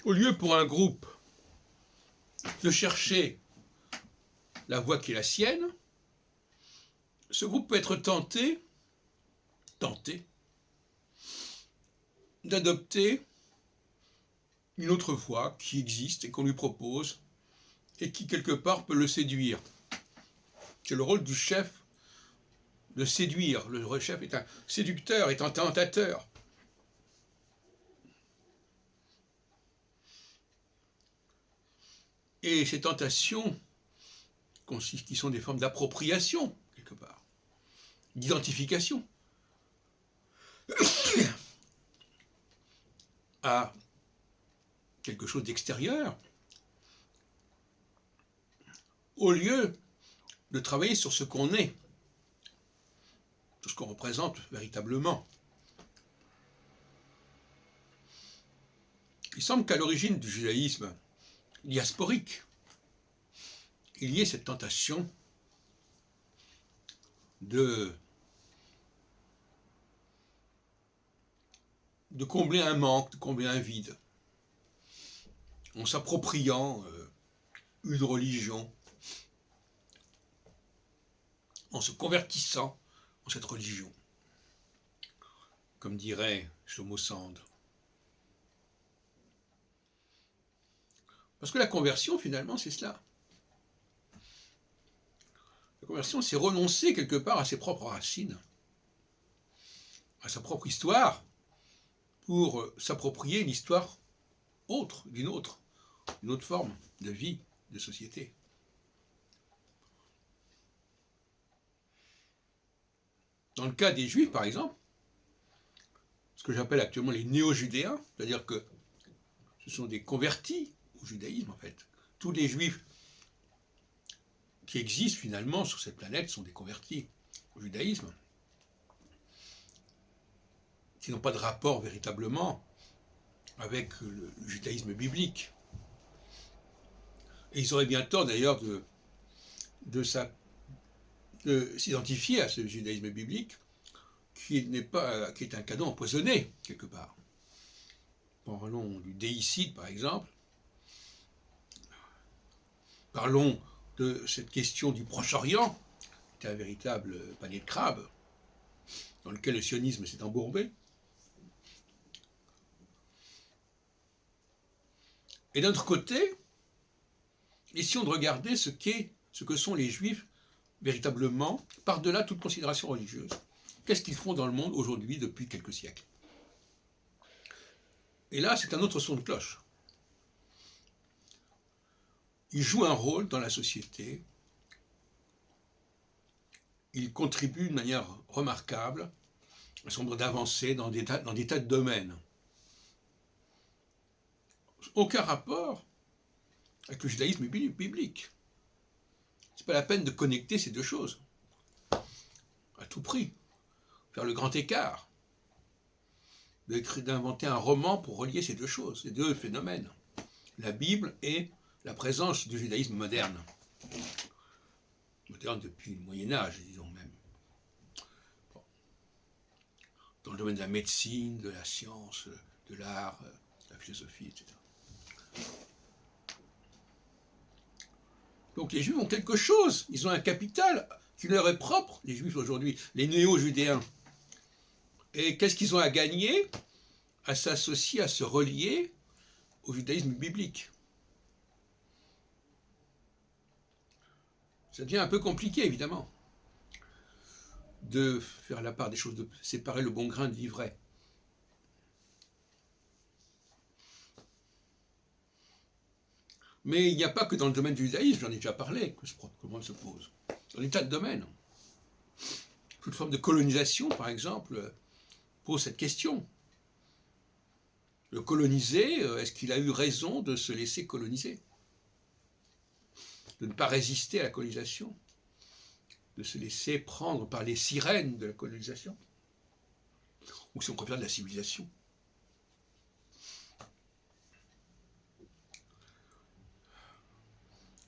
Au lieu pour un groupe de chercher la voie qui est la sienne, ce groupe peut être tenté d'adopter une autre voie qui existe et qu'on lui propose et qui quelque part peut le séduire. C'est le rôle du chef de séduire. Le chef est un séducteur, est un tentateur. Et ces tentations, qui sont des formes d'appropriation, quelque part, d'identification, à quelque chose d'extérieur, au lieu de travailler sur ce qu'on est, sur ce qu'on représente véritablement. Il semble qu'à l'origine du judaïsme diasporique, il y ait cette tentation de combler un manque, de combler un vide, en s'appropriant une religion, en se convertissant en cette religion, comme dirait Shlomo Sand. Parce que la conversion, finalement, c'est cela. La conversion, c'est renoncer quelque part à ses propres racines, à sa propre histoire, pour s'approprier une histoire autre, d'une autre forme de vie, de société. Dans le cas des Juifs, par exemple, ce que j'appelle actuellement les néo-judéens, c'est-à-dire que ce sont des convertis au judaïsme, en fait. Tous les Juifs qui existent finalement sur cette planète sont des convertis au judaïsme, qui n'ont pas de rapport véritablement avec le judaïsme biblique. Et ils auraient bien tort d'ailleurs de s'identifier à ce judaïsme biblique qui est un cadeau empoisonné quelque part. Parlons du déicide par exemple. Parlons de cette question du Proche-Orient, qui est un véritable panier de crabes dans lequel le sionisme s'est embourbé. Et d'un autre côté, essayons de regarder ce que sont les Juifs véritablement, par-delà toute considération religieuse. Qu'est-ce qu'ils font dans le monde aujourd'hui depuis quelques siècles? Et là, c'est un autre son de cloche. Ils jouent un rôle dans la société. Ils contribuent de manière remarquable à un certain nombre d'avancées dans des tas de domaines. Aucun rapport avec le judaïsme biblique. C'est pas la peine de connecter ces deux choses à tout prix, faire le grand écart, d'inventer un roman pour relier ces deux choses, ces deux phénomènes, la Bible et la présence du judaïsme moderne depuis le Moyen-Âge, disons même, bon. Dans le domaine de la médecine, de la science, de l'art, de la philosophie, etc. Donc les Juifs ont quelque chose, ils ont un capital qui leur est propre, les Juifs aujourd'hui, les néo-judéens. Et qu'est-ce qu'ils ont à gagner à s'associer, à se relier au judaïsme biblique? Ça devient un peu compliqué, évidemment, de faire la part des choses, de séparer le bon grain de l'ivraie. Mais il n'y a pas que dans le domaine du judaïsme, j'en ai déjà parlé, que ce problème se pose. Dans des tas de domaines. Toute forme de colonisation, par exemple, pose cette question. Le colonisé, est-ce qu'il a eu raison de se laisser coloniser? De ne pas résister à la colonisation? De se laisser prendre par les sirènes de la colonisation? Ou si on préfère de la civilisation?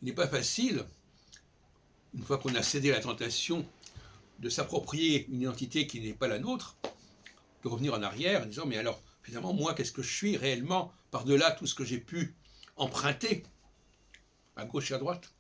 Il n'est pas facile, une fois qu'on a cédé à la tentation de s'approprier une identité qui n'est pas la nôtre, de revenir en arrière en disant mais alors Finalement, moi, qu'est-ce que je suis réellement, par-delà tout ce que j'ai pu emprunter, à gauche et à droite?